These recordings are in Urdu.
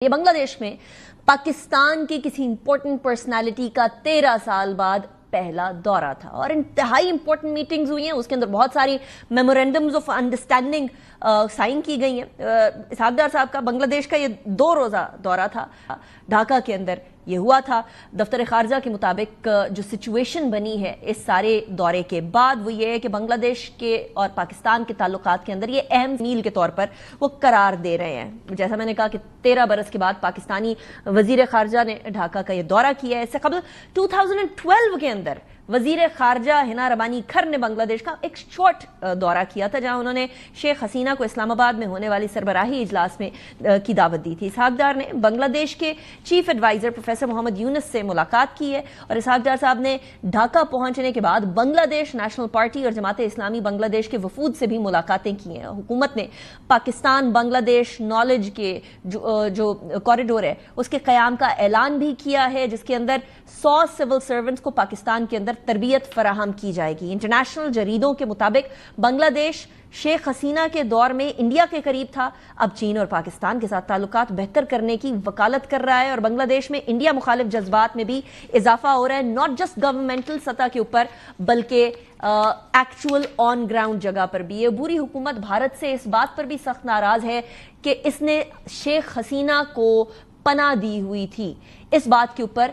یہ بنگلہ دیش میں پاکستان کی کسی امپورٹنٹ پرسنالٹی کا 13 سال بعد پہلا دورہ تھا اور انتہائی امپورٹنٹ میٹنگز ہوئی ہیں. اس کے اندر بہت ساری میمورینڈمز آف انڈرسٹینڈنگ سائن کی گئی ہیں. اسحاق ڈار صاحب کا بنگلہ دیش کا یہ 2 روزہ دورہ تھا. ڈھاکہ کے اندر یہ ہوا تھا. دفتر خارجہ کے مطابق جو سچویشن بنی ہے اس سارے دورے کے بعد وہ یہ ہے کہ بنگلہ دیش کے اور پاکستان کے تعلقات کے اندر یہ اہم میل کے طور پر وہ قرار دے رہے ہیں. جیسا میں نے کہا کہ 13 برس کے بعد پاکستانی وزیر خارجہ نے ڈھاکہ کا یہ دورہ کیا ہے. اس سے قبل 2012 کے اندر وزیر خارجہ ہنا ربانی کھر نے بنگلہ دیش کا ایک شارٹ دورہ کیا تھا جہاں انہوں نے شیخ حسینہ کو اسلام آباد میں ہونے والی سربراہی اجلاس میں کی دعوت دی تھی. اسحاق ڈار نے بنگلہ دیش کے چیف ایڈوائزر پروفیسر محمد یونس سے ملاقات کی ہے اور اسحاق ڈار صاحب نے ڈھاکہ پہنچنے کے بعد بنگلہ دیش نیشنل پارٹی اور جماعت اسلامی بنگلہ دیش کے وفود سے بھی ملاقاتیں کی ہیں. حکومت نے پاکستان بنگلہ دیش نالج کے جو کوریڈور ہے اس کے قیام کا اعلان بھی کیا ہے جس کے اندر 100 سول سرونٹس کو پاکستان کے اندر تربیت فراہم کی جائے گی. انٹرنیشنل جریدوں کے مطابق بنگلہ دیش شیخ حسینہ کے دور میں انڈیا کے قریب تھا. اب چین اور پاکستان کے ساتھ تعلقات بہتر کرنے کی وکالت کر رہا ہے اور بنگلہ دیش میں انڈیا مخالف جذبات میں بھی اضافہ ہو رہا ہے. ناٹ جسٹ گورنمنٹل سطح کے اوپر بلکہ ایکچوئل آن گراؤنڈ جگہ پر بھی. یہ بری حکومت بھارت سے اس بات پر بھی سخت ناراض ہے کہ اس نے شیخ حسینہ کو پناہ دی ہوئی تھی. اس بات کے اوپر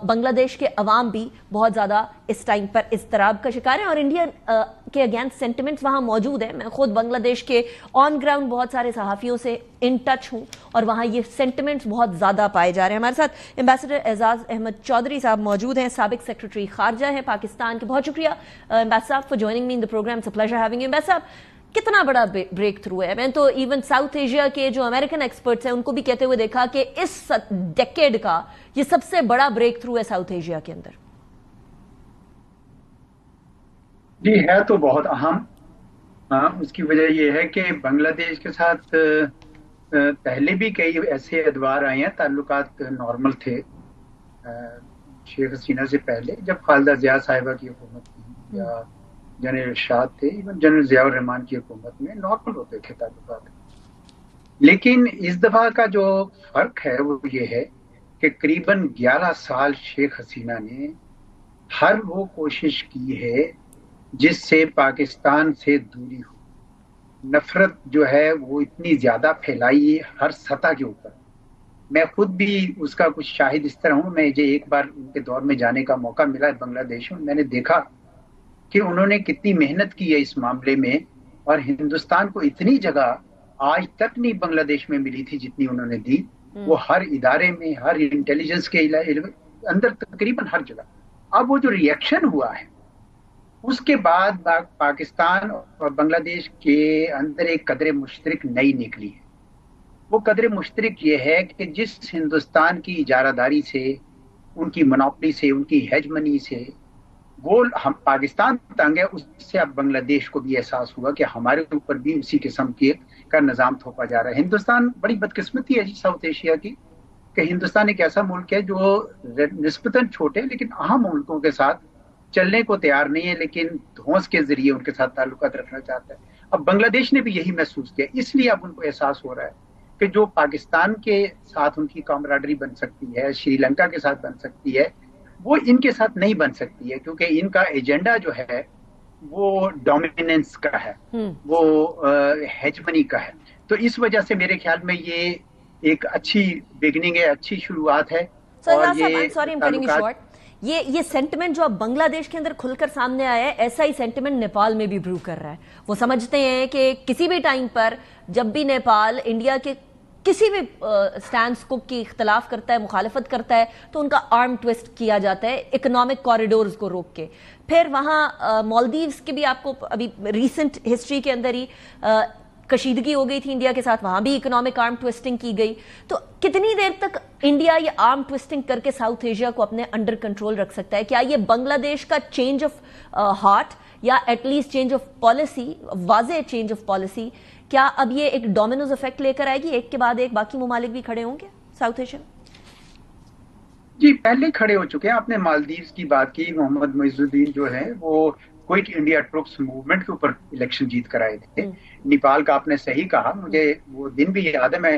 بنگلہ دیش کے عوام بھی بہت زیادہ اس ٹائم پر اضطراب کا شکار ہیں اور انڈیا کے اگینسٹ سینٹیمنٹس وہاں موجود ہیں. میں خود بنگلہ دیش کے آن گراؤنڈ بہت سارے صحافیوں سے ان ٹچ ہوں اور وہاں یہ سینٹیمنٹس بہت زیادہ پائے جا رہے ہیں. ہمارے ساتھ ایمبیسڈر اعزاز احمد چودھری صاحب موجود ہیں, سابق سیکرٹری خارجہ ہیں پاکستان کے. بہت شکریہ ایمبیسڈر صاحب for joining me in the programme. It's a pleasure having you. Ambassador صاحب, کتنا بڑا بریک تھرو ہے؟ میں تو ایون ساؤتھ ایشیا کے جو امریکن ایکسپرٹس ہیں ان کو بھی کہتے ہوئے دیکھا کہ اس ڈیکیڈ کا یہ سب سے بڑا بریک تھرو ہے ساؤتھ ایشیا کے اندر. جی ہے تو بہت اہم. اس کی وجہ یہ ہے کہ بنگلہ دیش کے ساتھ پہلے بھی کئی ایسے ادوار آئے ہیں, تعلقات نارمل تھے شیخ حسینہ سے پہلے, جب خالدہ ضیاء صاحبہ کی حکومت تھی یا جنرل ارشاد تھے, ایون جنرل ضیاء الرحمان کی حکومت میں نارمل ہوتے تھے تعلقات. لیکن اس دفعہ کا جو فرق ہے وہ یہ ہے کہ قریباً 11 سال شیخ حسینہ نے ہر وہ کوشش کی ہے جس سے پاکستان سے دوری ہو. نفرت جو ہے وہ اتنی زیادہ پھیلائی ہر سطح کے اوپر. میں خود بھی اس کا کچھ شاہد اس طرح ہوں. مجھے ایک بار ان کے دور میں جانے کا موقع ملا بنگلہ دیش میں. میں نے دیکھا کہ انہوں نے کتنی محنت کی ہے اس معاملے میں اور ہندوستان کو اتنی جگہ آج تک نہیں بنگلہ دیش میں ملی تھی جتنی انہوں نے دی. وہ ہر ادارے میں, ہر انٹیلیجنس کے اندر, تقریباً ہر جگہ. اب وہ جو ریئیکشن ہوا ہے اس کے بعد پاکستان اور بنگلہ دیش کے اندر ایک قدر مشترک نئی نکلی ہے. وہ قدر مشترک یہ ہے کہ جس ہندوستان کی اجارہ داری سے, ان کی منوپلی سے, ان کی ہیجمنی سے وہ ہم پاکستان تنگ ہے, اس سے اب بنگلہ دیش کو بھی احساس ہوا کہ ہمارے اوپر بھی اسی قسم کا نظام تھوپا جا رہا ہے. ہندوستان بڑی بدقسمتی ہے جی ساؤتھ ایشیا کی کہ ہندوستان ایک ایسا ملک ہے جو نسبتاً چھوٹے لیکن اہم ملکوں کے ساتھ چلنے کو تیار نہیں ہے, لیکن دھونس کے ذریعے ان کے ساتھ تعلقات رکھنا چاہتا ہے. اب بنگلہ دیش نے بھی یہی محسوس کیا, اس لیے اب ان کو احساس ہو رہا ہے کہ جو پاکستان کے ساتھ ان کی کامراڈری بن سکتی ہے, شری لنکا کے ساتھ بن سکتی ہے, وہ ان کے ساتھ نہیں بن سکتی ہے کیونکہ ان کا ایجنڈا جو ہے وہ ڈومیننس کا ہے, وہ ہیجمنی کا ہے. تو اس وجہ سے میرے خیال میں یہ ایک اچھی بگننگ ہے, اچھی شروعات ہے. یہ سینٹیمنٹ جو اب بنگلہ دیش کے اندر کھل کر سامنے آیا ہے, ایسا ہی سینٹیمنٹ نیپال میں بھی برو کر رہا ہے. وہ سمجھتے ہیں کہ کسی بھی ٹائم پر جب بھی نیپال انڈیا کے کسی بھی سٹینڈز کو کی اختلاف کرتا ہے, مخالفت کرتا ہے, تو ان کا آرم ٹویسٹ کیا جاتا ہے اکنامک کوریڈورز کو روک کے. پھر وہاں مالدیوز کی بھی آپ کو ابھی ریسنٹ ہسٹری کے اندر ہی کشیدگی ہو گئی تھی انڈیا کے ساتھ, وہاں بھی اکنامک آرم ٹویسٹنگ کی گئی. تو کتنی دیر تک انڈیا یہ آرم ٹویسٹنگ کر کے ساؤتھ ایشیا کو اپنے انڈر کنٹرول رکھ سکتا ہے؟ کیا یہ بنگلہ دیش کا چینج آف ہارٹ یا at least change of policy, واضح چینج آف پالیسی, کیا اب یہ ایک ڈومینوز افیکٹ لے کر آئے گی, ایک کے بعد ایک باقی ممالک بھی کھڑے ہوں گے ساؤتھ ایشیا میں؟ جی پہلے کھڑے ہو چکے ہیں. آپ نے مالدیوز کی بات کی, محمد معز الدین جو ہے وہ کوئٹ انڈیا ٹروپس موومنٹ کے اوپر الیکشن جیت کر آئے تھے. نیپال کا آپ نے صحیح کہا, مجھے وہ دن بھی یاد ہے. میں